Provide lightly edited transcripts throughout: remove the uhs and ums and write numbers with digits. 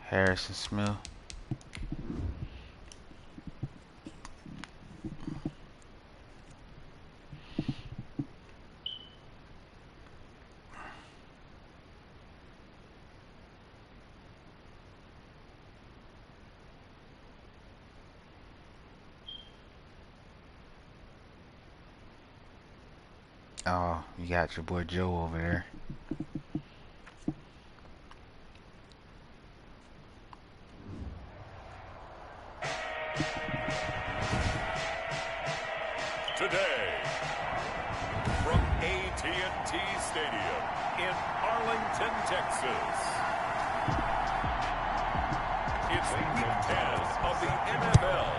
Harrison Smith. Oh, you got your boy Joe over there. Today, from AT&T Stadium in Arlington, Texas, it's Week 10 of the NFL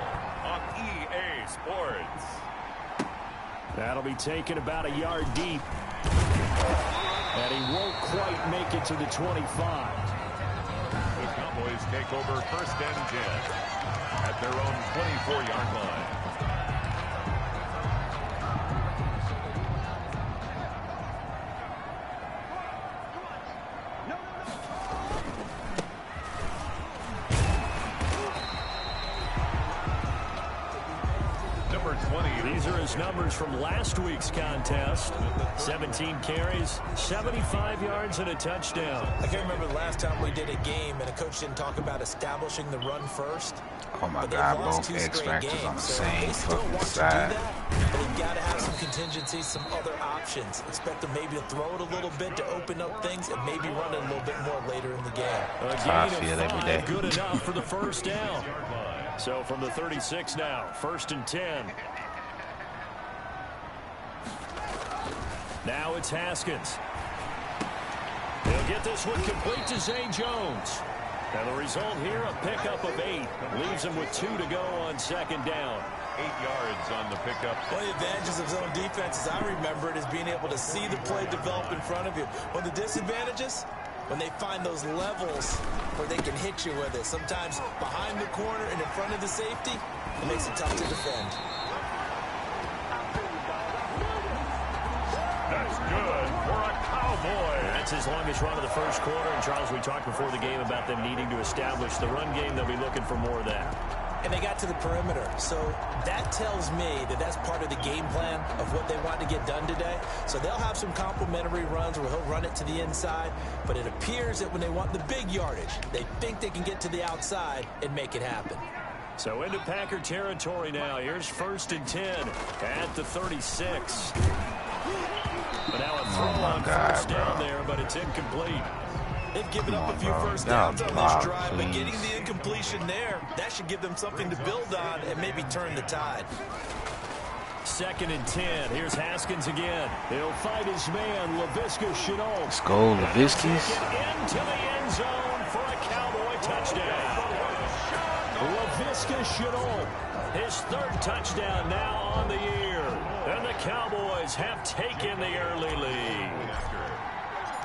on EA Sports. That'll be taken about a yard deep. And he won't quite make it to the 25. The Cowboys take over 1st and 10 at their own 24-yard line. These are his numbers from last week's contest. 17 carries, 75 yards, and a touchdown. I can't remember the last time we did a game and a coach didn't talk about establishing the run first. Oh my God, both X Factors on the same fucking side. But they've got to have some contingencies, some other options. Expect them maybe to throw it a little bit to open up things and maybe run it a little bit more later in the game. That's how I feel every day. Good enough for the first down. So from the 36 now, 1st and 10. Now it's Haskins. He'll get this one complete to Zay Jones. And the result here, a pickup of 8. Leaves him with 2 to go on 2nd down. 8 yards on the pickup. One of the advantages of zone defense, as I remember it, is being able to see the play develop in front of you. One of the disadvantages, when they find those levels where they can hit you with it. Sometimes behind the corner and in front of the safety, it makes it tough to defend. That's good for a Cowboy. That's his longest run of the first quarter. And, Charles, we talked before the game about them needing to establish the run game. They'll be looking for more of that. And they got to the perimeter. So that tells me that that's part of the game plan of what they want to get done today. So they'll have some complementary runs where he'll run it to the inside. But it appears that when they want the big yardage, they think they can get to the outside and make it happen. So into Packer territory now. Here's 1st and 10 at the 36. But now a throw on first down there, but it's incomplete. They've given up a few first downs on this drive, but getting the incompletion there, that should give them something to build on and maybe turn the tide. 2nd and 10. Here's Haskins again. He'll fight his man, Laviska Shenault. Let's go, Laviskis. Into the end zone for a Cowboy touchdown. Laviska Shenault, his 3rd touchdown now on the year. And the Cowboys have taken the early lead.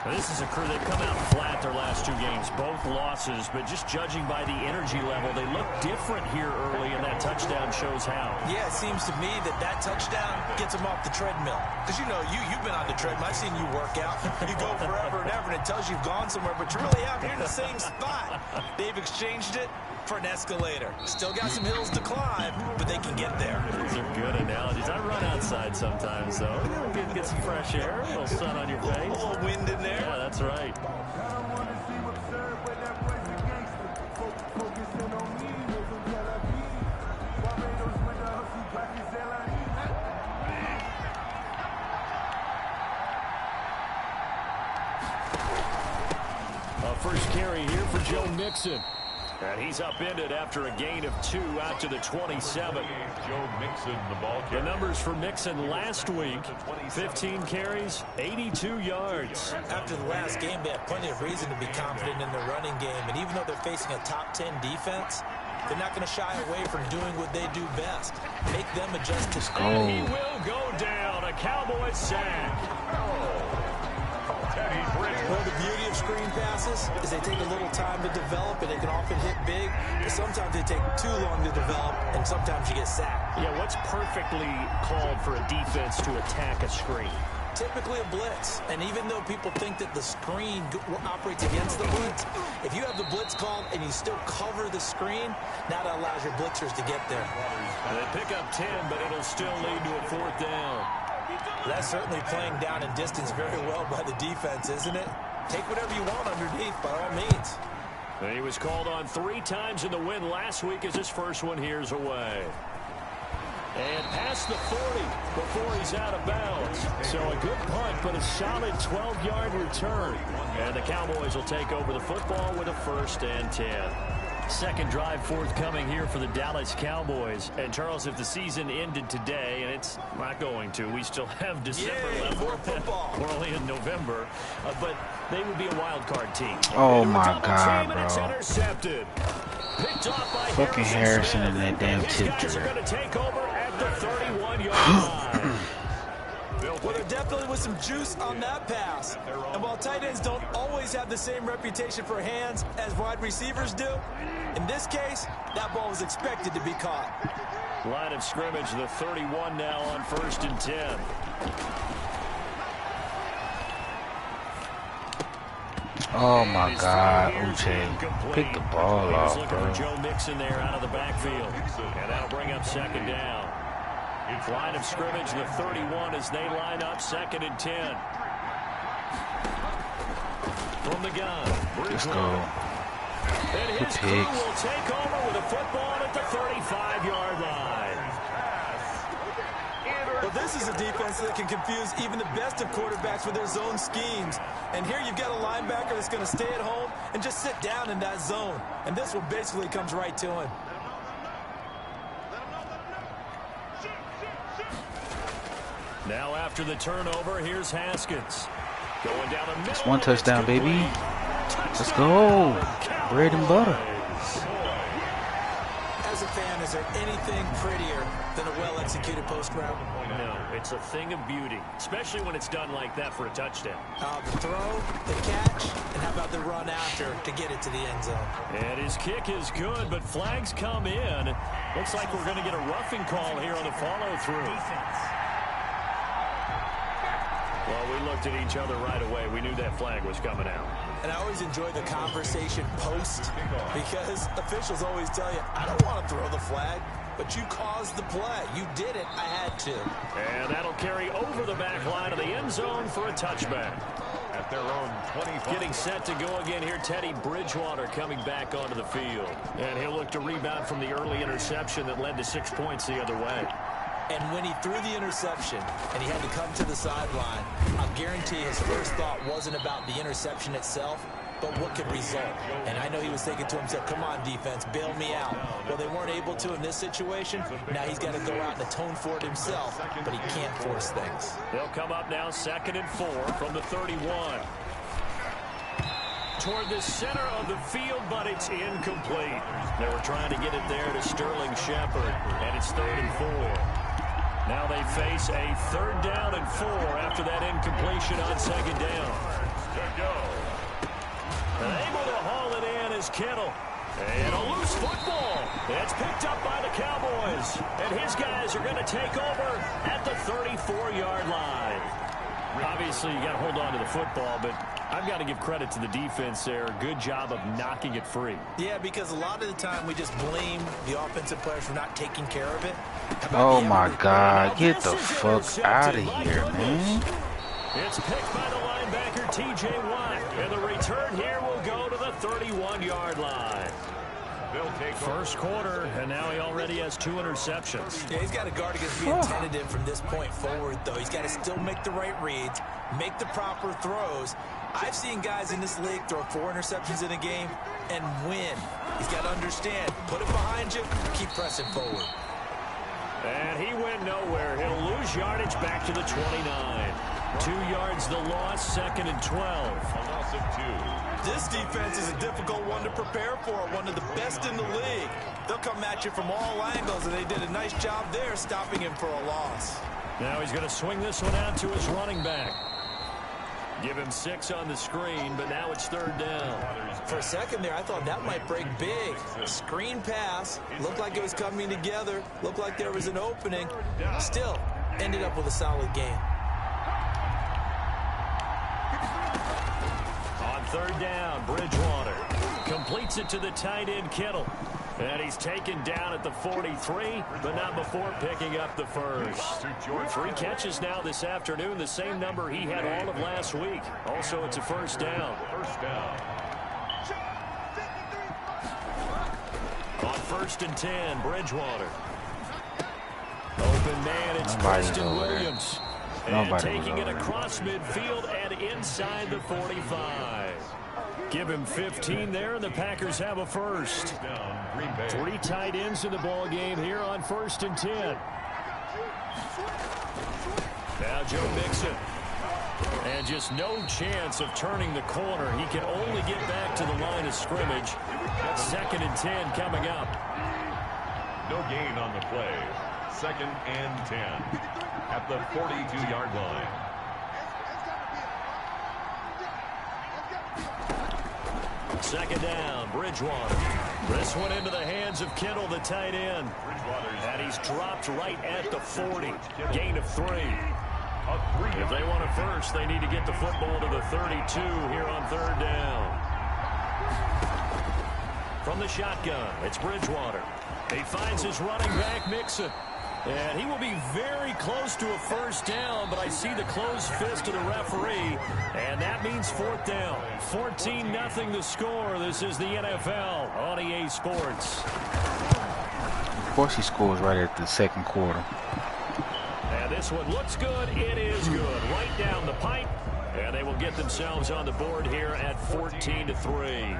This is a crew, they've come out flat their last 2 games, both losses, but just judging by the energy level, they look different here early, and that touchdown shows how. Yeah, it seems to me that touchdown gets them off the treadmill. Because, you know, you've been on the treadmill. I've seen you work out. You go forever and ever, and it tells you you've gone somewhere, but you really haven't. You're in the same spot. They've exchanged it for an escalator. Still got some hills to climb, but they can get there. These are good analogies. I run outside sometimes, though. Get some fresh air, a little sun on your face. A little wind in there. Yeah, that's right. First carry here for Joe Mixon. And he's upended after a gain of 2 out to the 27. Joe Mixon, the ball carrier. The numbers for Mixon last week, 15 carries, 82 yards. After the last game, they had plenty of reason to be confident in their running game. And even though they're facing a top 10 defense, they're not going to shy away from doing what they do best. Make them adjust to score. And he will go down. A Cowboy sack. Well, the beauty of screen passes is they take a little time to develop, and they can often hit big, but sometimes they take too long to develop, and sometimes you get sacked. Yeah, what's perfectly called for a defense to attack a screen? Typically a blitz, and even though people think that the screen operates against the blitz, if you have the blitz called and you still cover the screen, now that allows your blitzers to get there. They pick up 10, but it'll still lead to a 4th down. That's certainly playing down in distance very well by the defense, isn't it? Take whatever you want underneath, by all means. And he was called on 3 times in the win last week as his first one here's away. And past the 40 before he's out of bounds. So a good punt, but a solid 12-yard return. And the Cowboys will take over the football with a 1st and 10. Second drive forthcoming here for the Dallas Cowboys. And, Charles, if the season ended today, and it's not going to, we still have December left. More football. We're only in November. But they would be a wild card team. Oh, my God, bro. It's intercepted. Picked off by Fucking Harrison and that damn tip guys are drill. going to take over at the 31-yard line. Well, there definitely was some juice on that pass. And while tight ends don't always have the same reputation for hands as wide receivers do, in this case, that ball was expected to be caught. Line of scrimmage, the 31 now on 1st and 10. Oh my God, Uche, pick the ball off, Looking bro. for Joe Mixon there out of the backfield. And that'll bring up 2nd down. Line of scrimmage, the 31 as they line up 2nd and 10. From the gun. Let's go. And his crew will take over with a football at the 35-yard line. Well, this is a defense that can confuse even the best of quarterbacks with their zone schemes. And here you've got a linebacker that's going to stay at home and just sit down in that zone. And this one basically comes right to him. Now after the turnover, here's Haskins. Going down the middle. It's 1 touchdown, baby. Let's go. Bread and butter. As a fan, is there anything prettier than a well-executed post route? No, it's a thing of beauty, especially when it's done like that for a touchdown. The throw, the catch, and how about the run after to get it to the end zone? And his kick is good, but flags come in. Looks like we're going to get a roughing call here on the follow-through. Well, we looked at each other right away. We knew that flag was coming out. And I always enjoy the conversation post because officials always tell you, I don't want to throw the flag, but you caused the play. You did it. I had to. And that'll carry over the back line of the end zone for a touchback. At their own 25. Getting set to go again here, Teddy Bridgewater coming back onto the field. And he'll look to rebound from the early interception that led to 6 points the other way. And when he threw the interception and he had to come to the sideline, I'll guarantee his first thought wasn't about the interception itself, but what could result. And I know he was thinking to himself, come on, defense, bail me out. Well, they weren't able to in this situation. Now he's got to go out and atone for it himself, but he can't force things. They'll come up now 2nd and 4 from the 31. Toward the center of the field, but it's incomplete. They were trying to get it there to Sterling Shepard, and it's 3rd and 4. Now they face a 3rd down and 4 after that incompletion on 2nd down. Able to haul it in is Kittle. And a loose football. It's picked up by the Cowboys. And his guys are going to take over at the 34-yard line. Obviously, you got to hold on to the football, but I've got to give credit to the defense there. Good job of knocking it free. Yeah, because a lot of the time we just blame the offensive players for not taking care of it. Oh my God, get the fuck out of here, man. It's picked by the linebacker, T.J. Watt. And the return here will go to the 31-yard line. First quarter, and now he already has 2 interceptions. Yeah, he's got to guard against being tentative from this point forward, though. He's got to still make the right reads, make the proper throws. I've seen guys in this league throw 4 interceptions in a game and win. He's got to understand, put it behind you, keep pressing forward. And he went nowhere. He'll lose yardage back to the 29. 2 yards the loss, 2nd and 12. A loss of 2. This defense is a difficult one to prepare for, one of the best in the league. They'll come at you from all angles, and they did a nice job there stopping him for a loss. Now he's going to swing this one out to his running back. Give him 6 on the screen, but now it's 3rd down. For a second there, I thought that might break big. Screen pass, looked like it was coming together, looked like there was an opening. Still, ended up with a solid game. On 3rd down, Bridgewater Completes it to the tight end, Kittle. And he's taken down at the 43, but not before picking up the first. 3 catches now this afternoon, the same number he had all of last week. Also, it's a first down. On 1st and 10, Bridgewater. Open man, it's Preston Williams. And taking it across midfield and inside the 45. Give him 15 there, and the Packers have a first. 3 tight ends in the ball game here on 1st and 10. Now Joe Mixon. And just no chance of turning the corner. He can only get back to the line of scrimmage. 2nd and 10 coming up. No gain on the play. 2nd and 10 at the 42-yard line. Second down, Bridgewater. This one into the hands of Kittle, the tight end. And he's dropped right at the 40. Gain of 3. If they want a first, they need to get the football to the 32 here on 3rd down. From the shotgun, it's Bridgewater. He finds his running back, Mixon. And he will be very close to a first down, but I see the closed fist of the referee, and that means 4th down. 14-0 the score. This is the NFL on EA Sports. Of course he scores right at the 2nd quarter. And this one looks good. It is good. Right down the pipe. And they will get themselves on the board here at 14-3.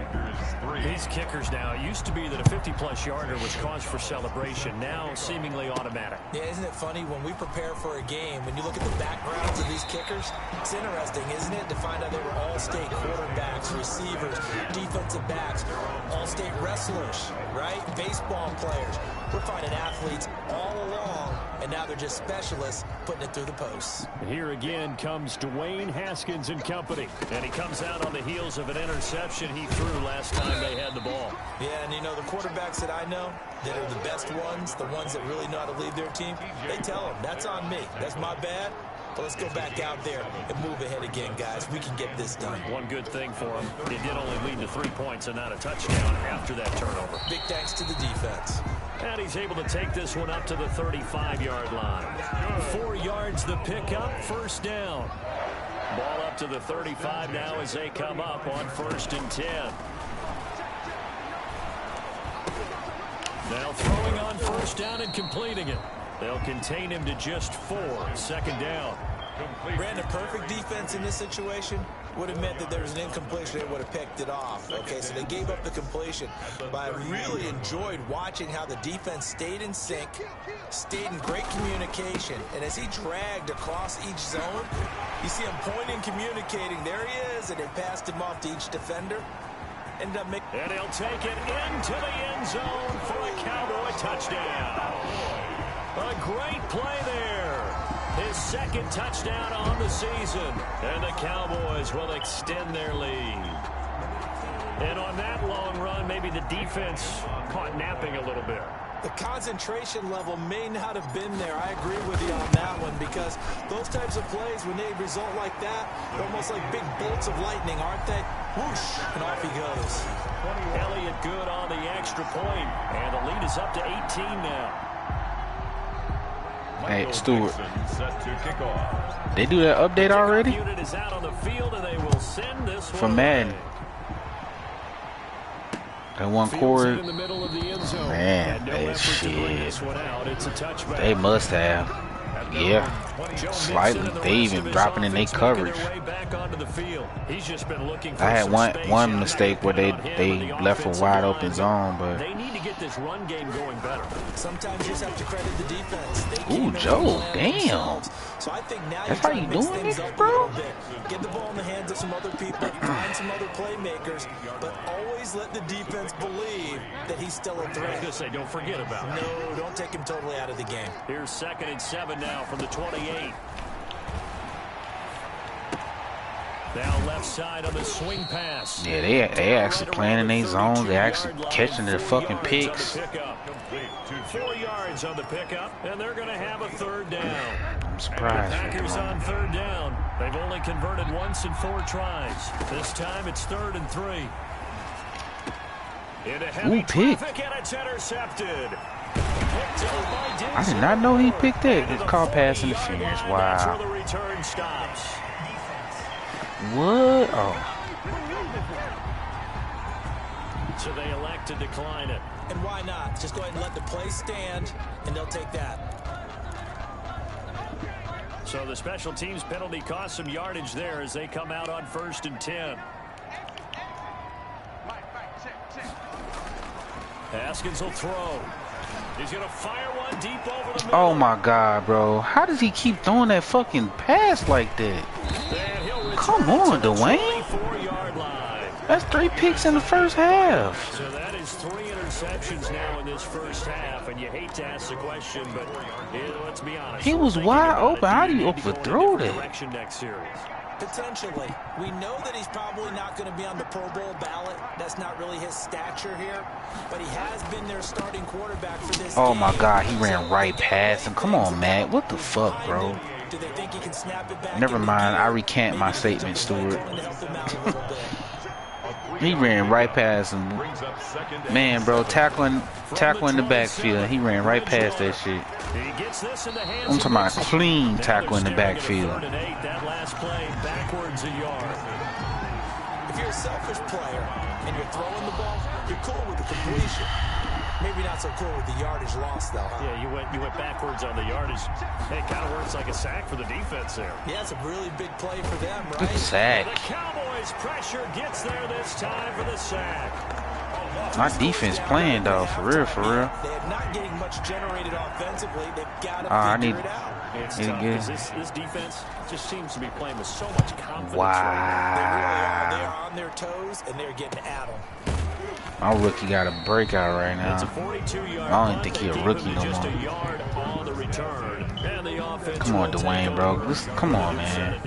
These kickers now, it used to be that a 50-plus yarder was cause for celebration. Now seemingly automatic. Yeah, isn't it funny when we prepare for a game, when you look at the backgrounds of these kickers, it's interesting, isn't it, to find out they were all-state quarterbacks, receivers, defensive backs, all-state wrestlers, right? Baseball players. We're finding athletes all along, and now they're just specialists putting it through the posts. Here again comes Dwayne Haskins and company, and he comes out on the heels of an interception he threw last time they had the ball. Yeah, and you know, the quarterbacks that I know that are the best ones, the ones that really know how to lead their team, they tell them, that's on me. That's my bad. But let's go back out there and move ahead again, guys. We can get this done. One good thing for him, it did only lead to 3 points and not a touchdown after that turnover. Big thanks to the defense. And he's able to take this one up to the 35-yard line. 4 yards the pickup, first down. Ball up to the 35 now as they come up on 1st and 10. Now throwing on first down and completing it. They'll contain him to just 4. 2nd down. Brandon, perfect defense in this situation would have meant that there was an incompletion. They would have picked it off. Okay, so they gave up the completion. But I really enjoyed watching how the defense stayed in sync, stayed in great communication. And as he dragged across each zone, you see him pointing, communicating. There he is, and they passed him off to each defender. And he'll take it into the end zone for a Cowboy touchdown. A great play there. His 2nd touchdown on the season. And the Cowboys will extend their lead. And on that long run, maybe the defense caught napping a little bit. The concentration level may not have been there. I agree with you on that one, because those types of plays, when they result like that, they're almost like big bolts of lightning, aren't they? Whoosh, and off he goes. Elliott good on the extra point, and the lead is up to 18 now. Hey, Stewart, they do that update already? For Madden. That one quarter, man, that shit. They must have. Yeah, slightly. They even dropping in their coverage. I had one mistake where they left a wide open zone, but they need to get this run game going better. Sometimes you just have to credit the defense. Ooh, Joe, damn. So I think now that's how you doing this, bro? Get the ball in the hands of some other people, find some other playmakers, but always let the defense believe that he's still a threat. I was going to say, don't forget about it. No, don't take him totally out of the game. Here's 2nd and 7 now from the 28. Now left side on the swing pass. Yeah, they actually playing in their zones. They actually catching their fucking picks. 4 yards on the pickup, and they're going to have a 3rd down. I'm surprised. The Packers on 3rd down. They've only converted once in 4 tries. This time it's 3rd and 3. Ooh, pick. And it's intercepted. I did not know he picked that. It's called pass interference. Wow. The return stops. What? Oh. So they elect to decline it. And why not? Just go ahead and let the play stand, and they'll take that. So the special teams penalty cost some yardage there as they come out on 1st and 10. Haskins will throw. He's going to fire one deep over the middle. Oh my God, bro. How does he keep throwing that fucking pass like that? Come on, Dwayne. That's 3 picks in the first half. So that is 3 interceptions now in this first half, and you hate to ask the question, but let's be honest. He was wide open. How do you overthrow that? Next series. Potentially. We know that he's probably not going to be on the Pro Bowl ballot. That's not really his stature here. But he has been their starting quarterback for this Oh game. my God, he ran right past him. Come on, Matt. What the fuck, bro? Do they think he can snap it back? Never mind. I recant my statement, Stewart. He ran right past him. Man, bro, tackling the backfield. He ran right past that shit. I'm talking about clean tackle in the backfield. That last play backwards a yard. If you're a selfish player and you're throwing the ball, you're cool with the completion. Maybe not so cool with the yardage loss, though. Huh? Yeah, you went backwards on the yardage. Hey, it kind of works like a sack for the defense there. Yeah, it's a really big play for them, right? Good sack. The Cowboys pressure gets there this time for the sack. My defense playing, though, for real, for real. They're not getting much generated offensively. They've got to figure it out. It's tough because this defense just seems to be playing with so much confidence. Wow. Right now. They are on their toes, and they're getting at them. My rookie got a breakout right now. It's a 42-yard I don't even think he a rookie no just more. a yard on the return. And the offense Come on, will Dwayne, take bro. over. Come on, man.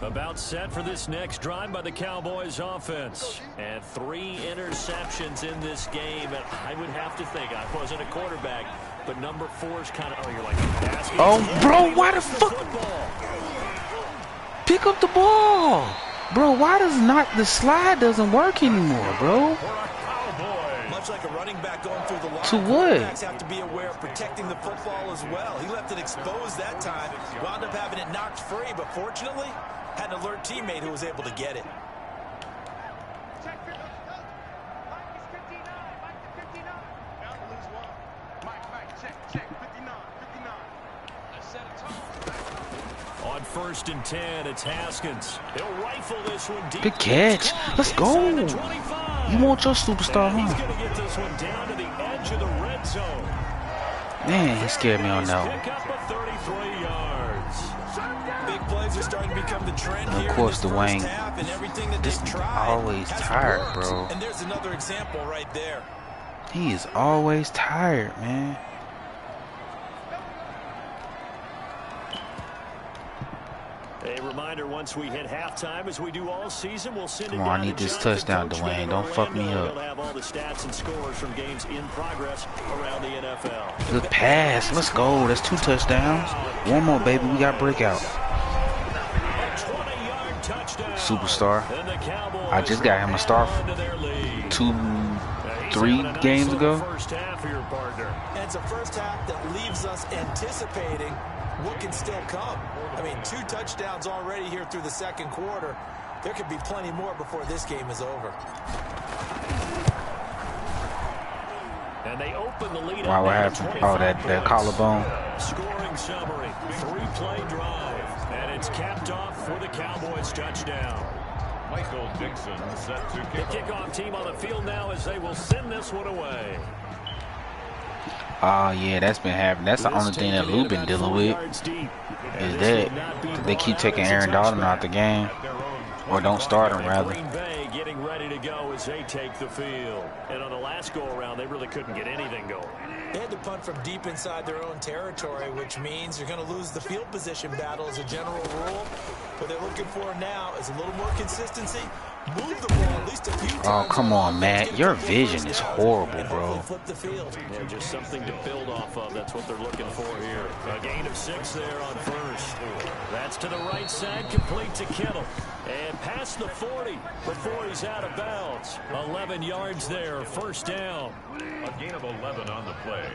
About set for this next drive by the Cowboys offense. And 3 interceptions in this game. And I would have to think, I wasn't a quarterback, but number 4's kind of, you're like, Oh, bro, why the fuck? Pick up the ball. Bro, why does not the slide doesn't work anymore, bro? Much like a running back going through the line, To what? quarterbacks have to be aware of protecting the football as well. He left it exposed that time, wound up having it knocked free, but fortunately, had an alert teammate who was able to get it. On 1st and 10, it's Haskins. He'll rifle this one deep. Good catch. Let's go. You want your superstar, He's huh? going to get this one down to the edge of the red zone. Man, he scared me on that one. Pick up of 33 yards. Big plays are starting to become the trend Of here course, in this first Dwayne. half, and everything that This they've nigga tried always has tired, worked. bro. And there's another example right there. He is always tired, man. A reminder, once we hit halftime, as we do all season, we'll send it Come on, down I need to this Jonathan touchdown, Coachman Dwayne. in Don't fuck me Orlando. up. He'll have all the stats and scores from games in progress around the NFL. Good pass. Let's go. That's 2 touchdowns. One more, baby. We got breakout. A 20-yard touchdown. Superstar. And the Cowboys I just got him a star hang on to their lead. 3 games ago. First half for your partner. And it's a first half that leaves us anticipating what can still come. I mean, 2 touchdowns already here through the second quarter. There could be plenty more before this game is over. And they open the lead. Wow, what happened? Oh, that collarbone. Scoring summary. 3-play drive. And it's capped off for the Cowboys touchdown. Michael Dixon set to The kick. kickoff team on the field now as they will send this one away. Oh, yeah, that's been happening. That's the only thing that Lou been dealing with. Is that they keep taking Aaron Dalton out the game. Or don't start him, rather. Green Bay getting ready to go as they take the field. And on the last go-around, they really couldn't get anything going. They had to punt from deep inside their own territory, which means you're going to lose the field position battle as a general rule. What they're looking for now is a little more consistency. Move the ball at least a few times. Oh, come on, Matt. Your vision is horrible, bro. Flip the field. Yeah, just something to build off of. That's what they're looking for here. A gain of 6 there on first. That's to the right side, complete to Kittle. And past the 40 before he's out of bounds. 11 yards there, first down. A gain of 11 on the play.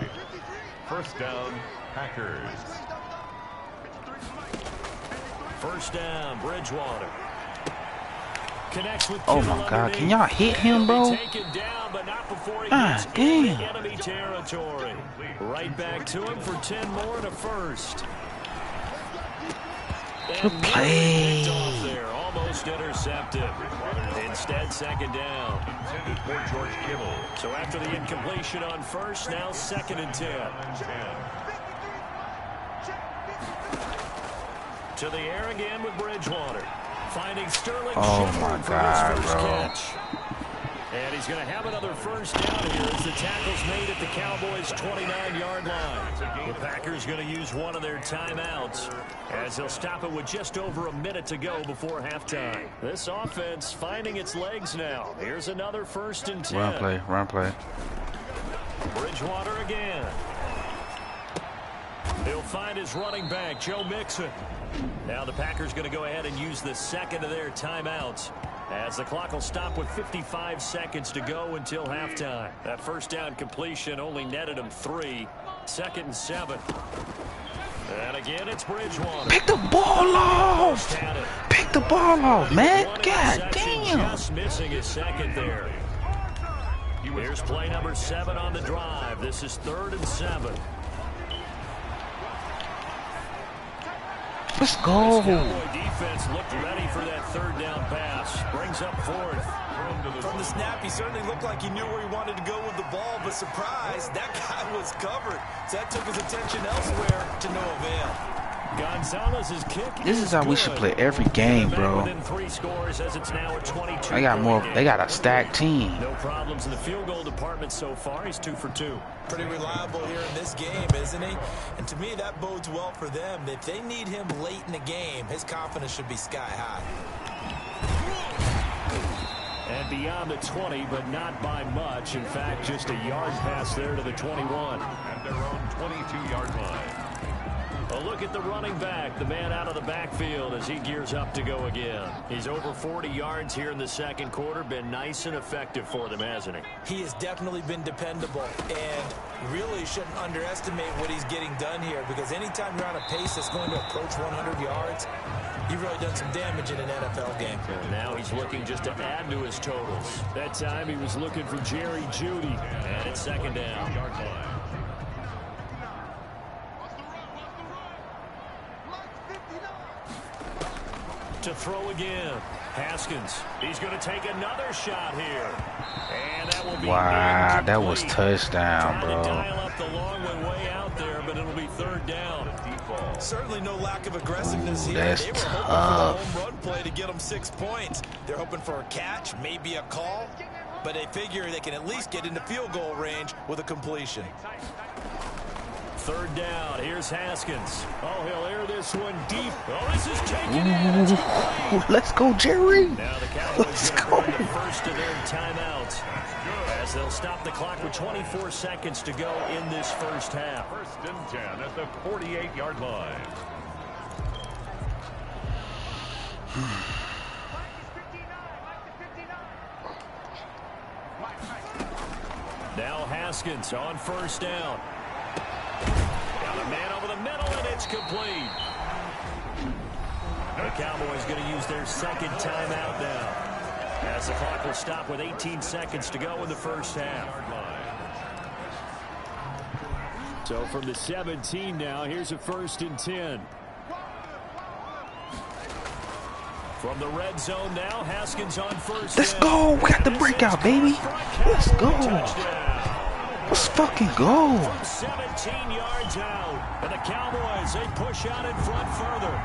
First down, Packers. First down, Bridgewater. Connects with Oh my God, can y'all hit him, bro? Down, but not before he Ah, damn. enemy territory. Right back to him for 10 more and a first. Good play. There, almost intercepted. Instead, second down. For George Kittle. So after the incompletion on first, now second and 10. To the air again with Bridgewater. Finding Sterling Shepard for his first catch. And he's going to have another first down here as the tackle's made at the Cowboys' 29-yard line. The Packers going to use one of their timeouts as they'll stop it with just over a minute to go before halftime. This offense finding its legs now. Here's another first and 10. Run play, run play. Bridgewater again. He'll find his running back, Joe Mixon. Now the Packers going to go ahead and use the second of their timeouts as the clock will stop with 55 seconds to go until halftime. That first down completion only netted him 3. Second and 7. And again, it's Bridgewater. Pick the ball off. Pick the ball off, man. God damn. Just missing his second there. Here's play number 7 on the drive. This is 3rd and 7. Let's go. Cowboy defense looked ready for that third down pass. Brings up 4th. From the snap, he certainly looked like he knew where he wanted to go with the ball, but surprise, that guy was covered. So that took his attention elsewhere to no avail. Gonzalez's kick. This is how we should play every game, bro. I got more. They got a stacked team. No problems in the field goal department so far. He's 2 for 2. Pretty reliable here in this game, isn't he? And to me, that bodes well for them. If they need him late in the game, his confidence should be sky high. And beyond the 20, but not by much. In fact, just a yard pass there to the 21. At their own 22-yard line. A look at the running back, the man out of the backfield as he gears up to go again. He's over 40 yards here in the second quarter. Been nice and effective for them, hasn't he? He has definitely been dependable and really shouldn't underestimate what he's getting done here, because anytime you're on a pace that's going to approach 100 yards, you've really done some damage in an NFL game. And now he's looking just to add to his totals. That time he was looking for Jerry Jeudy. And it's second down. To throw again. Haskins. He's going to take another shot here. And that will be wow, that was touchdown, bro. Dial up the long one way out there, but it'll be third down. Certainly no lack of aggressiveness here. That's they were hoping tough. for a home run play to get them 6 points. They're hoping for a catch, maybe a call, but they figure they can at least get into field goal range with a completion. Third down. Here's Haskins. Oh, he'll air this one deep. Oh, this is taken in. Let's go, Jerry. Now the Cowboys going to burn the first of their timeouts as they'll stop the clock with 24 seconds to go in this first half. First and 10 at the 48-yard line. Now Haskins on first down. Got a man over the middle, and it's complete. The Cowboys going to use their second timeout now, as the clock will stop with 18 seconds to go in the first half. So from the 17 now, here's a first and 10. From the red zone now, Haskins on first. Let's go. We got the breakout, baby. Let's go. Let's fucking go. From 17 yards out, and the Cowboys, they push out in front further.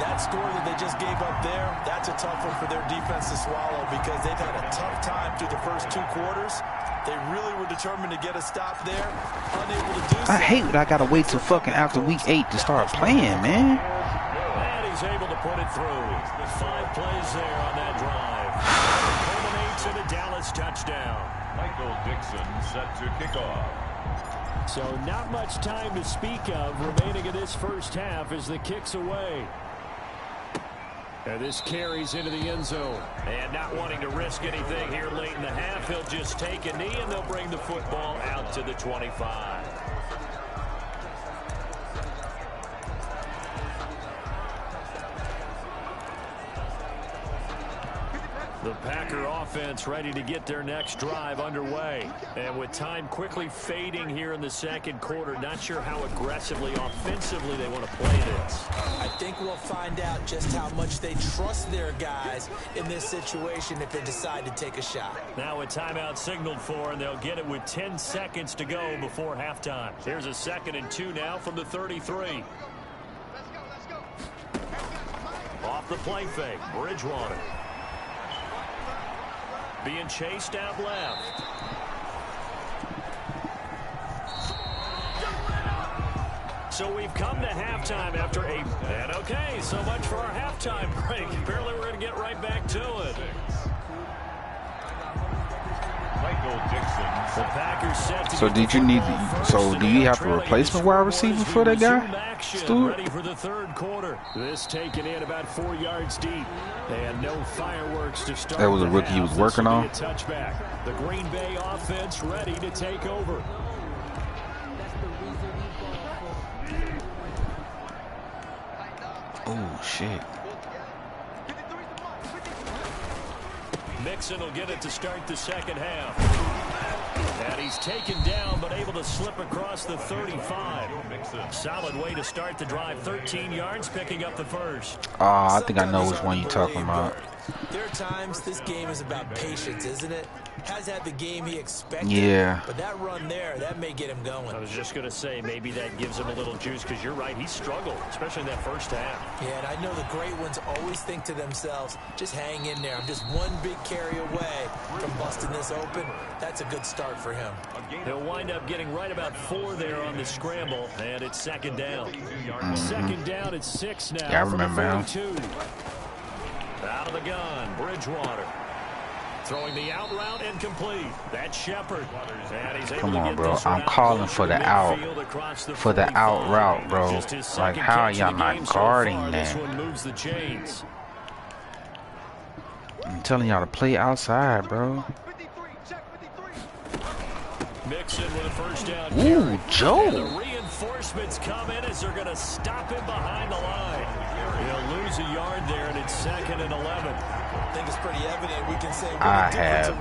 That score that they just gave up there, that's a tough one for their defense to swallow, because they've had a tough time through the first 2 quarters. They really were determined to get a stop there, unable to do so. I hate that I gotta wait till fucking after week 8 to start playing, man. And is able to put it through. 5 plays there on that drive. Culminates in a Dallas touchdown. Michael Dixon set to kick off. So not much time to speak of remaining in this first half as the kick's away. And this carries into the end zone. And not wanting to risk anything here late in the half, he'll just take a knee and they'll bring the football out to the 25. The Packer offense ready to get their next drive underway. And with time quickly fading here in the second quarter, not sure how aggressively, offensively they want to play this. I think we'll find out just how much they trust their guys in this situation if they decide to take a shot. Now a timeout signaled for, and they'll get it with 10 seconds to go before halftime. Here's a 2nd and 2 now from the 33. Off the play fake, Bridgewater. Being chased out left. So we've come to halftime after and okay, so much for our halftime break. Apparently we're going to get right back to it. Michael Dixon. The Packers set to So did you need? So do you have a replacement wide receiver for that guy, Stewart? Ready for the third quarter. This taken in about 4 yards deep, and no fireworks to start. That was a rookie he was working on. Touchback. The Green Bay offense ready to take over. Oh shit! Mixon will get it to start the second half. And he's taken down, but able to slip across the 35. Solid way to start the drive. 13 yards, picking up the first. I think I know which one you're talking about. There are times this game is about patience, isn't it? Has had the game he expected. Yeah. But that run there, that may get him going. I was just going to say, maybe that gives him a little juice, because you're right, he struggled, especially in that first half. Yeah, and I know the great ones always think to themselves, just hang in there. I'm just one big carry away from busting this open. That's a good start for him. He'll wind up getting right about 4 there on the scramble, and it's 2nd down. 2nd down, it's 6 now. Yeah, I remember him. Out of the gun, Bridgewater. Throwing the out route incomplete. That's Shepard. Come on, bro. I'm calling for the out. For the out route, bro. Like, how are y'all not guarding that? I'm telling y'all to play outside, bro. Mixon with a first down. Ooh, Joe. The reinforcements come in as they're going to stop him behind the line. He'll lose a yard there, and it's 2nd and 11. I think it's pretty evident we can say I have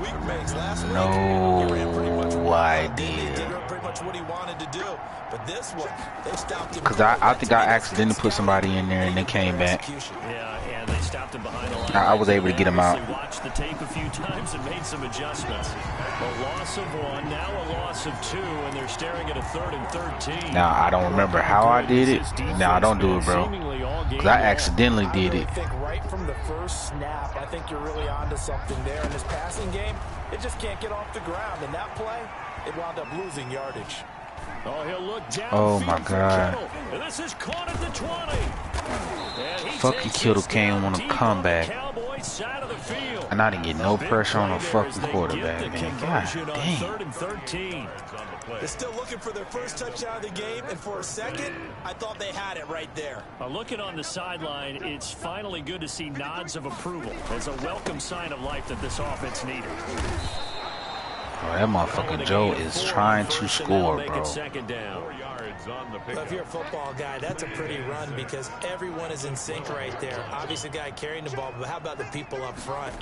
no idea. Pretty much what he wanted to do, but this one they stopped him. Because I think I accidentally put somebody in there and they came back. Yeah, and they stopped him behind the line. I was able to get him out. Watched the tape a few times and made some adjustments. A loss of 1, now a loss of 2, and they're staring at a 3rd and 13. Now I don't remember how I did it. Now I don't do it, bro. Because I accidentally did it. I think right from the first snap, I think you're really onto something there. In this passing game, it just can't get off the ground. In that play, it wound up losing yardage. Oh, he'll look down. Oh my God. And this is caught at the 20. Fucking Kittle came on a comeback. And I didn't get no pressure on a fucking quarterback, man. God damn. 3rd and 13. They're still looking for their first touchdown of the game, and for a second, I thought they had it right there. Looking on the sideline, it's finally good to see nods of approval as a welcome sign of life that this offense needed. Bro, that motherfucker Joe is trying to score, bro. Well, if you're a football guy, that's a pretty run because everyone is in sync right there. Obviously, the guy carrying the ball, but how about the people up front?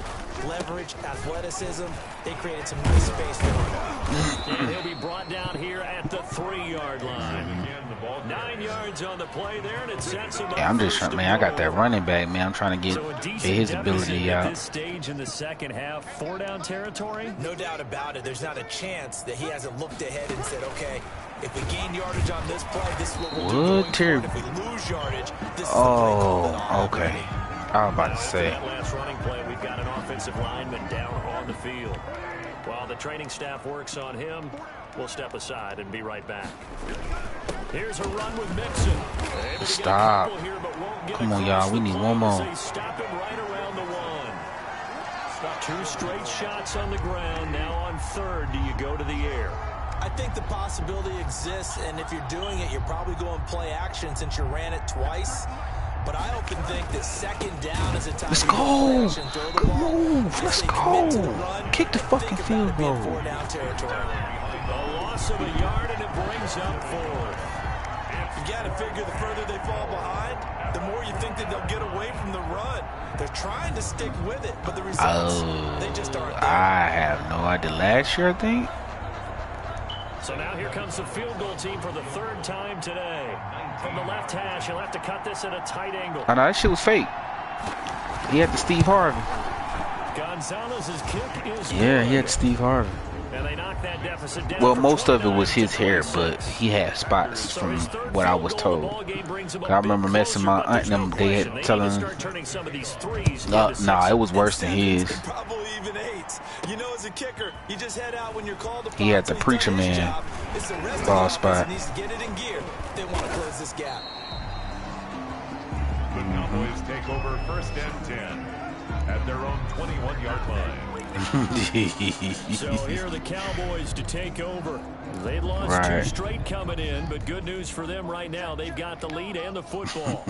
Leverage, athleticism, they created some nice space for him. And he'll be brought down here at the 3-yard line. 9 yards on the play there, and it sets him up. Yeah, I'm just trying, man. I got that running back, man. I'm trying to get his ability out. At this stage in the second half, 4-down territory? No doubt about it. There's not a chance that he hasn't looked ahead and said, okay, if we gain yardage on this play, this is what we'll do going forward. If we lose yardage, this is the play call that I'll okay. ready. I was about to say. That last running play, we've got an offensive lineman down on the field. While the training staff works on him, we'll step aside and be right back. Here's a run with Mixon. Stop. Come on, y'all. We need one more. Stop him right around the one. 2 straight shots on the ground. Now on third, do you go to the air? I think the possibility exists, and if you're doing it, you're probably going play action since you ran it twice. But I often think that second down is a time Let's go. Good move. Let's go. Kick the fucking field goal. A loss of a yard, and it brings up fourth. You got to figure the further they fall behind, the more you think that they'll get away from the run. They're trying to stick with it, but the results, they just aren't there. I have no idea. Last year, I think. So now here comes the field goal team for the 3rd time today. From the left hash, he'll have to cut this at a tight angle. I know, that shit was fake. He had the Steve Harvey. Gonzalez's kick is good. He had Steve Harvey. And they knocked that deficit down. Well, most of it was his hair, but he had spots from what I was told. I remember messing my aunt and them, they had telling him, nah, it was worse than his. You know, as a kicker, you just head out when you're called upon. He had the preacher man ball spot. Needs to get it in gear. They want to close this gap. The Cowboys take over 1st and 10 at their own 21-yard line. So here are the Cowboys to take over. They lost 2 straight coming in, but good news for them right now. They've got the lead and the football.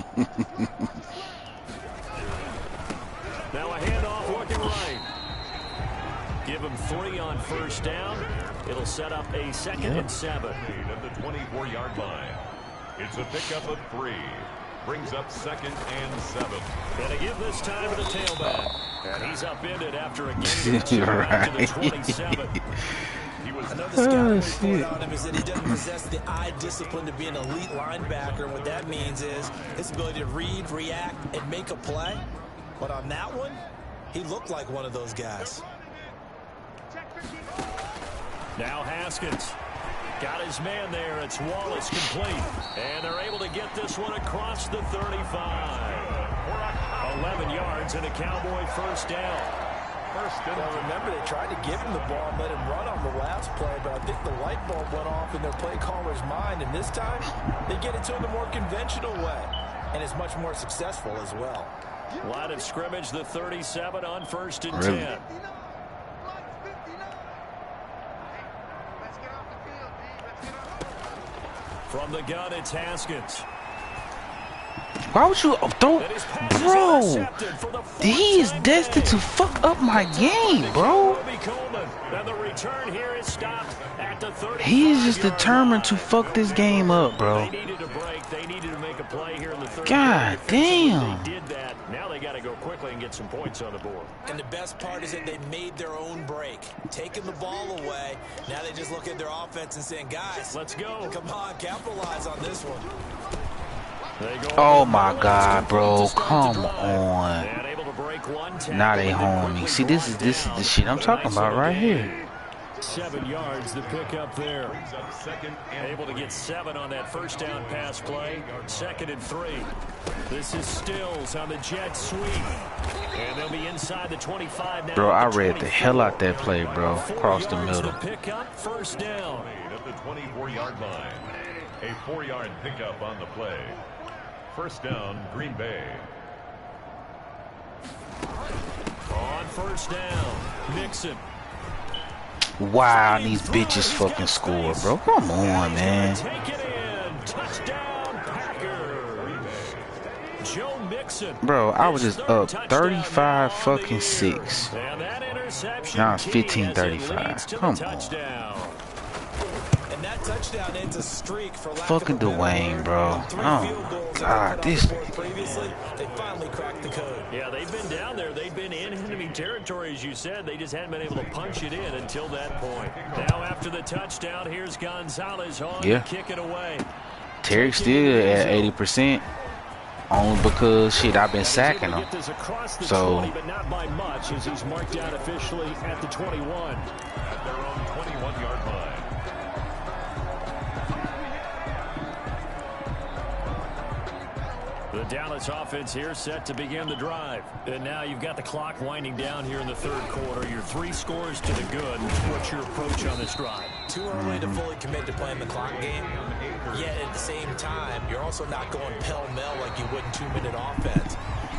Now a handoff looking right. Give him 3 on 1st down. It'll set up a 2nd and 7. At the 24-yard line. It's a pickup of 3. Brings up 2nd and 7. Gonna give this time to the tailback. And he's upended after a gain of 2 to the 27. Another scouting report on him is that he doesn't possess the eye discipline to be an elite linebacker. And what that means is his ability to read, react, and make a play. But on that one, he looked like one of those guys. Now Haskins. Got his man there. It's Wallace complete. And they're able to get this one across the 35. 11 yards and a Cowboy 1st down. Well, remember, they tried to give him the ball and let him run on the last play, but I think the light bulb went off in their play caller's mind, and this time they get it to him the more conventional way, and it's much more successful as well. Line of scrimmage, the 37 on 1st and 10. From the gun, it's Haskins. Why would you throw, bro? He is destined to fuck up my game, bro. He is just determined to fuck this game up, bro. God damn. Now they got to go quickly and get some points on the board. And the best part is that they made their own break, taking the ball away. Now they just look at their offense and saying, guys, let's go. Come on, capitalize on this one. Oh my God, bro! Come on. Now they home me. See, this is the shit I'm talking about right here. 7 yards the pickup there. Able to get 7 on that 1st down pass play. 2nd and 3. This is Stills on the jet sweep. And they'll be inside the 25 now. Bro, I read the hell out that play, bro. Across the middle. Pickup 1st down. At the 24-yard line. A 4-yard pickup on the play. 1st down, Green Bay. On 1st down, Mixon. Wow, these bitches fucking score, bro. Come on, man. Take it in. Touchdown, Packers. Joe Mixon. Bro, I was just up 35-6. Now it's 15-35. Come on. Touchdown ends a streak for fucking Dwayne, bro. Oh God, this. Previously, they finally cracked the code. Yeah, they've been down there. They've been in enemy territory, as you said. They just hadn't been able to punch it in until that point. Now, after the touchdown, here's Gonzalez on to kick it away. Terry still at 80%, only because shit I've been sacking him. So. But not by much, as he's marked out officially at the 21. At their own 21-yard line. The Dallas offense here set to begin the drive. And now you've got the clock winding down here in the 3rd quarter. Your 3 scores to the good. What's your approach on this drive? Too early to fully commit to playing the clock game. Yet at the same time, you're also not going pell-mell like you would in 2-minute offense.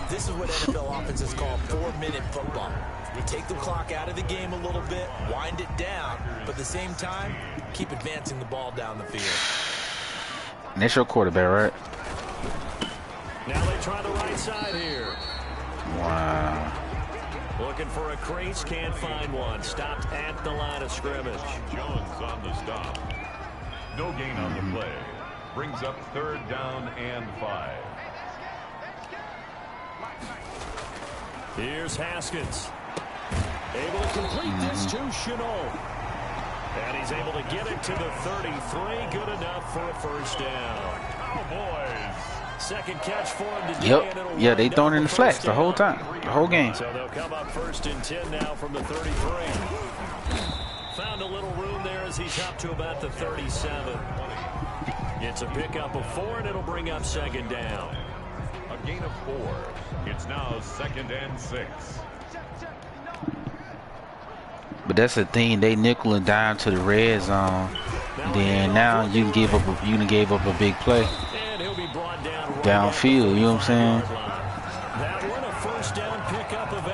This is what NFL offenses call 4-minute football. You take the clock out of the game a little bit, wind it down, but at the same time, keep advancing the ball down the field. And that's your quarterback, right? Now they try the right side here. Wow. Looking for a crease, can't find one. Stopped at the line of scrimmage. Jones on the stop. No gain on the play. Brings up 3rd down and 5. Here's Haskins. Able to complete this to Chenault. And he's able to get it to the 33. Good enough for a first down. Cowboys. Second catch for him today. Yep. Yeah, they throwing in the flats the whole time. The whole game. So they'll come up 1st and 10 now from the 33. Found a little room there as he's up to about the 37. It's a pickup of 4, and it'll bring up 2nd down. A gain of 4. It's now 2nd and 6. But that's the thing, they nickel and dime to the red zone. Then now you can give up a big play. And he'll be brought down right downfield, you know what I'm saying? That one a 1st down pickup of 8.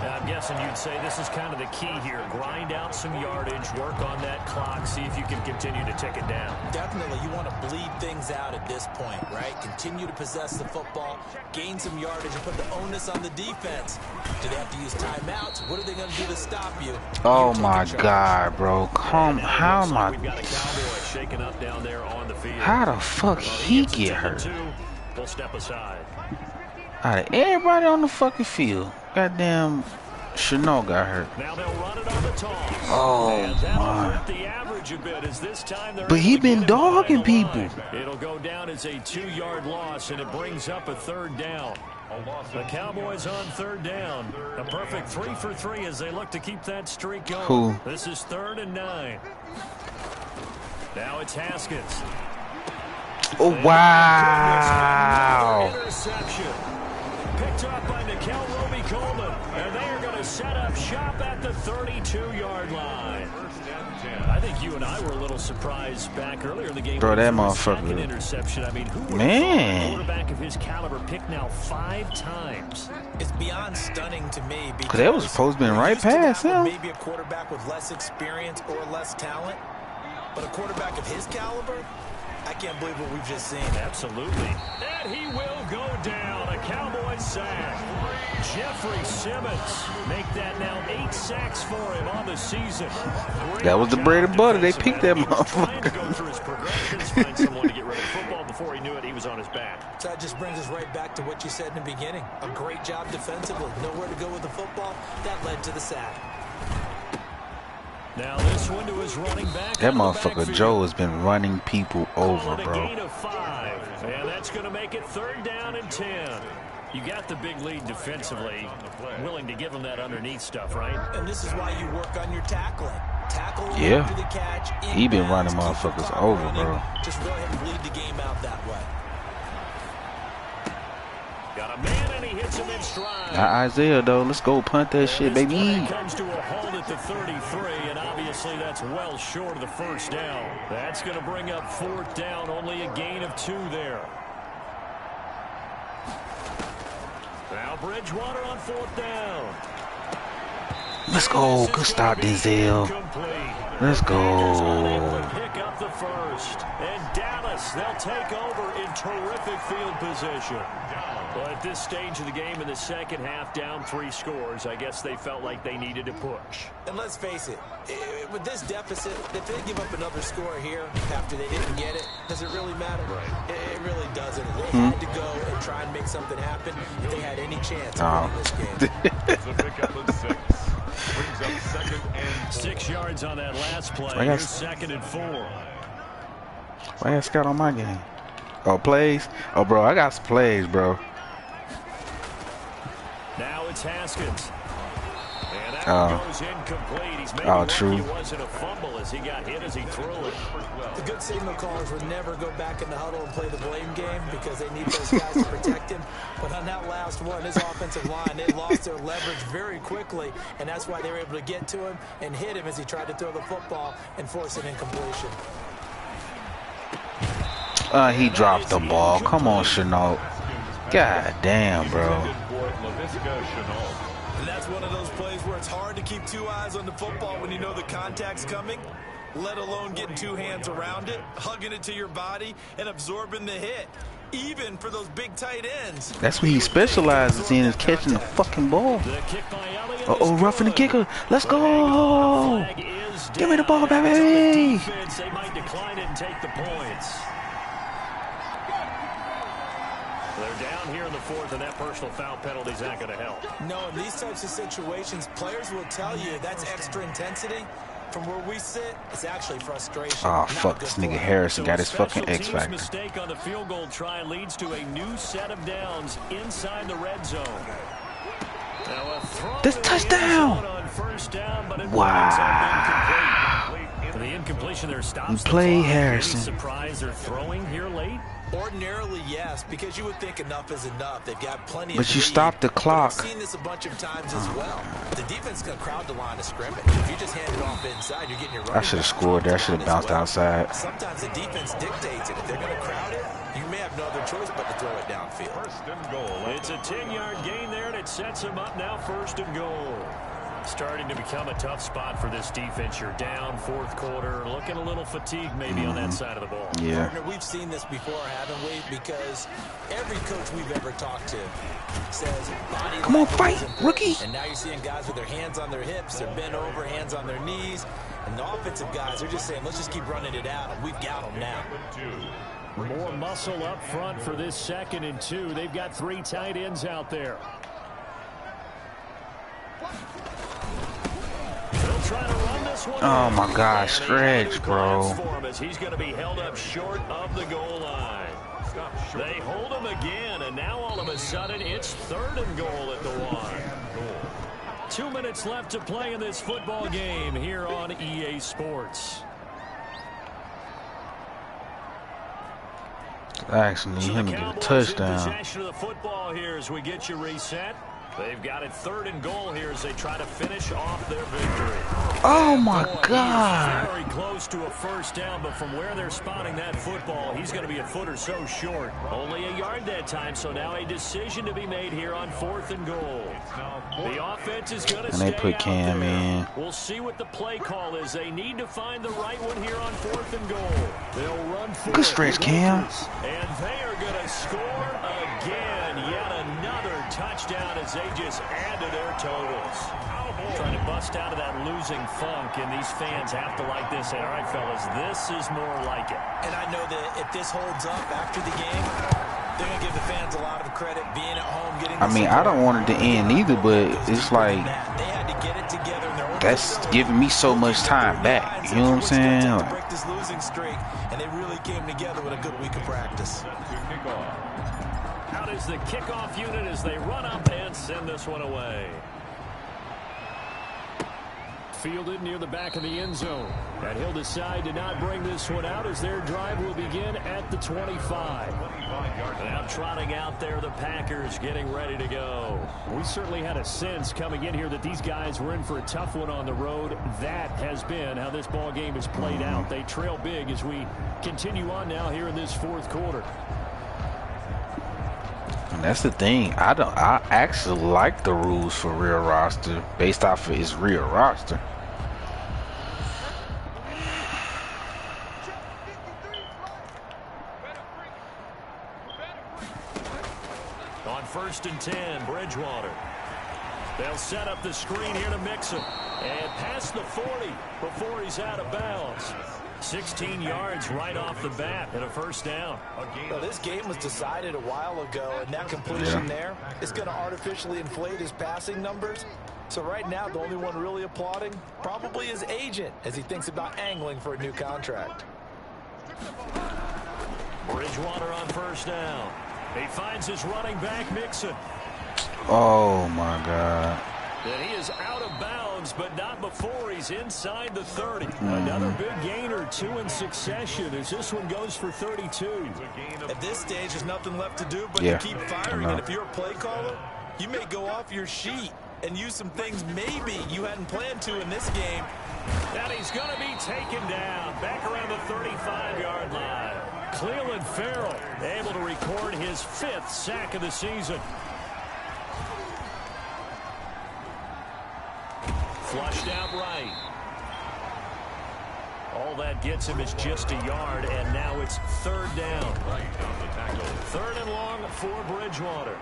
I'm guessing you'd say this is kind of the key here. Grind out some yardage, work on that clock, see if you can continue to tick it down. Definitely, you want to bleed things out at this point, right? Continue to possess the football, gain some yardage, and put the onus on the defense. Do they have to use timeouts? What are they going to do to stop you? Oh my God, bro! How am I? We've got a Cowboy shaking up down there on the field. How the fuck he get hurt? We'll step aside. Out of everybody on the fucking field, goddamn, Chenault got hurt. Now they'll run it on the toss. Oh my! The average a bit as this time But he been dogging people. It'll go down as a 2-yard loss, and it brings up a 3rd down. The Cowboys on 3rd down. A perfect 3 for 3 as they look to keep that streak going. Cool. This is 3rd and 9. Now it's Haskins. Oh wow! Interception. Picked up by Nikel Roby-Coleman. And they are going to set up shop at the 32-yard line. I think you and I were a little surprised back earlier in the game. Bro, that motherfucker. Second interception. I mean, who would have thought a quarterback of his caliber picked now 5 times? It's beyond stunning to me because that was supposed to be right past him. Maybe a quarterback with less experience or less talent, but a quarterback of his caliber, I can't believe what we've just seen. Absolutely. And he will go down. A Cowboy sack. Jeffrey Simmons make that now 8 sacks for him on the season. That was the bread and butter. They picked that Trying to go motherfucker. through his progressions, find someone to get rid of football. Before he knew it, he was on his back. So that just brings us right back to what you said in the beginning. A great job defensively. Nowhere to go with the football. That led to the sack. Now this one to his running back. That motherfucker Joe has been running people over, bro. Gain of 5, and that's going to make it 3rd down and 10. You got the big lead defensively, willing to give him that underneath stuff, right? And this is why you work on your tackling. Tackle Yeah. after the catch. He been running inbounds, keep the motherfuckers clock over, running. bro. Just go ahead and bleed the game out that way. Got a man and he hits him in stride. Not Isaiah though. Let's go punt that shit, This baby. play comes to a halt at the 33, and obviously that's well short of the 1st down. That's going to bring up 4th down, only a gain of 2 there. Now Bridgewater on 4th down. Let's go. Good stop, Denzel. Let's go. Pick up the 1st. And Dallas, they'll take over in terrific field position. Well, at this stage of the game in the second half, down 3 scores, I guess they felt like they needed to push. And let's face it, with this deficit, if they give up another score here after they didn't get it, does it really matter? Right. It really doesn't. They had to go and try and make something happen if they had any chance of winning this game. It's a pickup of 6. Brings up 2nd and 6 yards on that last play. I got- Here's 2nd and 4. Why I scout on my game? Oh, plays? Oh, bro, I got some plays, bro. Now it's Haskins. And that goes incomplete. He's maybe lucky it wasn't a fumble as he got hit as he threw it. The good signal callers would never go back in the huddle and play the blame game because they need those guys to protect him. But on that last one, his offensive line, they lost their leverage very quickly, and that's why they were able to get to him and hit him as he tried to throw the football and force an incompletion. He dropped the ball. Come on, Chenault. God damn, bro. And that's one of those plays where it's hard to keep two eyes on the football when you know the contact's coming, let alone getting two hands around it, hugging it to your body, and absorbing the hit, even for those big tight ends. That's what he specializes in, is catching the fucking ball. Uh-oh, roughing the kicker. Let's go. Give me the ball, baby. They might decline it and take the points. They're down here in the fourth, and that personal foul penalty is not going to help. No, in these types of situations, players will tell you that's extra intensity. From where we sit, it's actually frustration. Oh, fuck, this nigga Harrison got his fucking X factor. Mistake on the field goal try leads to a new set of downs inside the red zone. This touchdown! Wow. The incompletion there stops the play, Harrison. Surprise they're throwing here late? Ordinarily, yes, because you would think enough is enough. They've got plenty but of you stopped the clock. I've seen this a bunch of times as well. The defense is going to crowd the line of scrimmage. If you just hand it off inside, you're getting your running. I should have scored there. I should have bounced outside. Sometimes the defense dictates it. If they're going to crowd it, you may have no other choice but to throw it downfield. First and goal. It's a 10-yard gain there, and it sets him up now first and goal. Starting to become a tough spot for this defense. You're down fourth quarter, looking a little fatigued maybe on that side of the ball. Yeah. Partner, we've seen this before, haven't we? Because every coach we've ever talked to says, body come on, fight, rookie. And now you're seeing guys with their hands on their hips, they're bent over, hands on their knees. And the offensive guys are just saying, let's just keep running it out, and we've got them now. More muscle up front for this 2nd and 2. They've got 3 tight ends out there. Oh my God, stretch, bro. He's going to be held up short of the goal line. They hold him again, and now all of a sudden it's 3rd and goal at the 1. 2 minutes left to play in this football game here on EA Sports. I actually need him to get a touchdown. Possession of the football here as we get you reset. They've got it 3rd and goal here as they try to finish off their victory. Oh my God. Very close to a first down, but from where they're spotting that football, he's going to be a foot or so short. Only a yard that time, so now a decision to be made here on 4th and goal. The offense is going to stay they put Cam in. We'll see what the play call is. They need to find the right one here on 4th and goal. They'll run for good stretch, Cam. And they are going to score again. Yet another touchdown as they just add to their totals. Trying to bust out of that losing funk, and these fans have to like this. And all right, fellas, this is more like it. And I know that if this holds up after the game, they're going to give the fans a lot of credit being at home, getting I mean, I don't want it to end either, but it's like they had to get it together. That's giving me so much time back. You know what I'm saying? To break this losing streak, and they really came together with a good week of practice. Out is the kickoff unit as they run up and send this one away. Fielded near the back of the end zone. And he'll decide to not bring this one out as their drive will begin at the 25. Now trotting out there, the Packers getting ready to go. We certainly had a sense coming in here that these guys were in for a tough one on the road. That has been how this ball game is played out. They trail big as we continue on now here in this fourth quarter. And that's the thing. I actually like the rules for real roster based off of his real roster. On 1st and 10, Bridgewater. They'll set up the screen here to mix him. And past the 40 before he's out of bounds. 16 yards right off the bat and a first down. Well, this game was decided a while ago, and that completion there is going to artificially inflate his passing numbers. So right now, the only one really applauding probably his agent as he thinks about angling for a new contract. Bridgewater on first down. He finds his running back, Mixon. Oh, my God. And he is out of bounds, but not before he's inside the 30. Another big gainer, 2 in succession, as this one goes for 32. At this stage, there's nothing left to do but to keep firing. And if you're a play caller, you may go off your sheet and use some things maybe you hadn't planned to in this game. And he's going to be taken down back around the 35-yard line. Cleveland Farrell able to record his 5th sack of the season. Flushed out right. All that gets him is just a yard, and now it's 3rd down. 3rd and long for Bridgewater.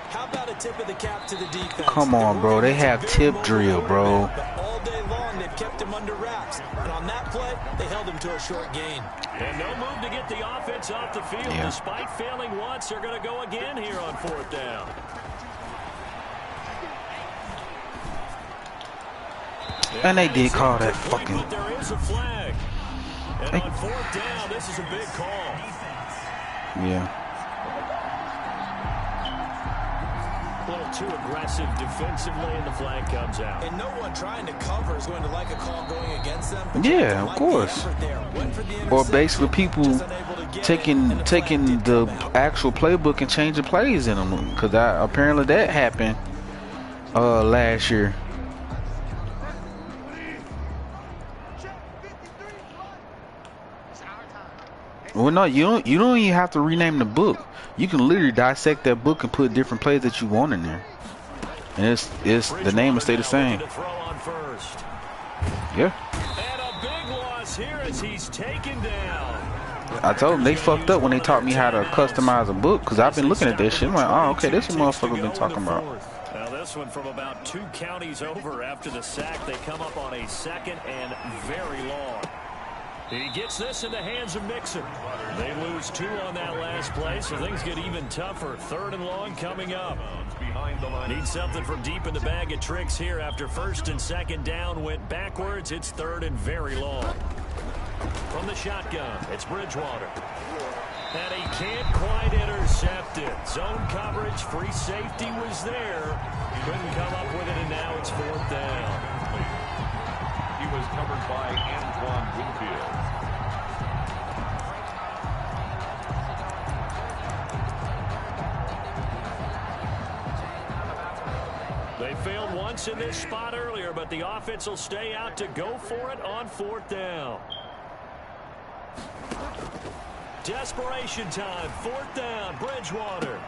How about a tip of the cap to the defense? Come on, bro. They have tip drill, bro. All day long, they've kept him under wraps. And on that play, they held him to a short gain. And no move to get the offense off the field. Despite failing once, they're going to go again here on 4th down. And they did call that fucking. But there is a flag. And on 4th down, this is a big call. Yeah. A little too aggressive defensively, and the flag comes out. And no one trying to cover is going to like a call going against them. Yeah, of course. Or basically people taking the actual playbook and changing plays in them, because apparently that happened last year. Well, no, you don't even have to rename the book. You can literally dissect that book and put different plays that you want in there, and it's the name will stay the same. Yeah. And a big loss here as he's taken down. I told them they fucked up when they taught me how to customize a book, because I've been looking at this shit. I'm like, oh, okay, this is what motherfucker been talking about. Now this one from about 2 counties over after the sack. They come up on a 2nd and very long. He gets this in the hands of Mixon. They lose 2 on that last play, so things get even tougher. 3rd and long coming up. Need something from deep in the bag of tricks here after 1st and 2nd down went backwards. It's 3rd and very long. From the shotgun, it's Bridgewater. And he can't quite intercept it. Zone coverage, free safety was there. Couldn't come up with it, and now it's 4th down. He was covered by Antoine Winfield. They failed once in this spot earlier, but the offense will stay out to go for it on 4th down. Desperation time, 4th down, Bridgewater.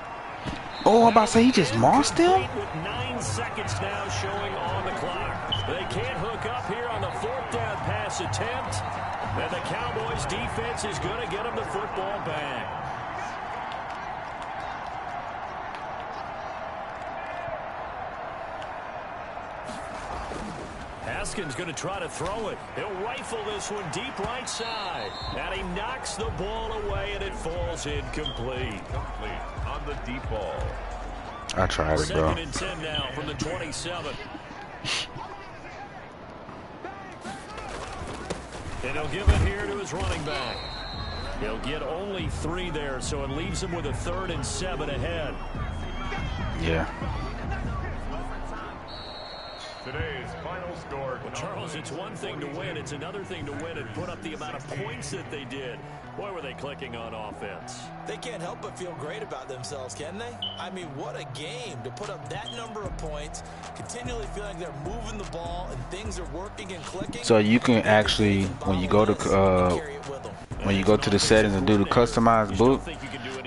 Oh, I'm about to say he just mossed him? With 9 seconds now showing on the clock. They can't hook up here on the 4th down pass attempt. And the Cowboys defense is going to get them the football back. Haskins going to try to throw it. He'll rifle this one deep right side. And he knocks the ball away, and it falls incomplete. On the deep ball. I tried it, bro. 2nd and 10 now from the 27. And he'll give it here to his running back. He'll get only 3 there, so it leaves him with a 3rd and 7 ahead. Yeah. Today's final score. Well, Charles, it's one thing to win. It's another thing to win and put up the amount of points that they did. Boy, were they clicking on offense. They can't help but feel great about themselves, can they? I mean, what a game to put up that number of points, continually feeling they're moving the ball and things are working and clicking. So you can actually, when you go to the settings and do the customized book,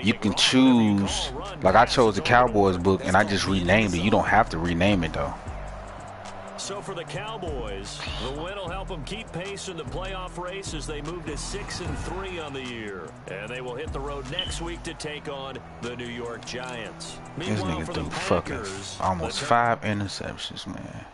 you can choose. Like I chose the Cowboys book and I just renamed it. You don't have to rename it though. So for the Cowboys, the win will help them keep pace in the playoff race as they move to 6-3 on the year. And they will hit the road next week to take on the New York Giants. This nigga threw fucking almost 5 interceptions, man.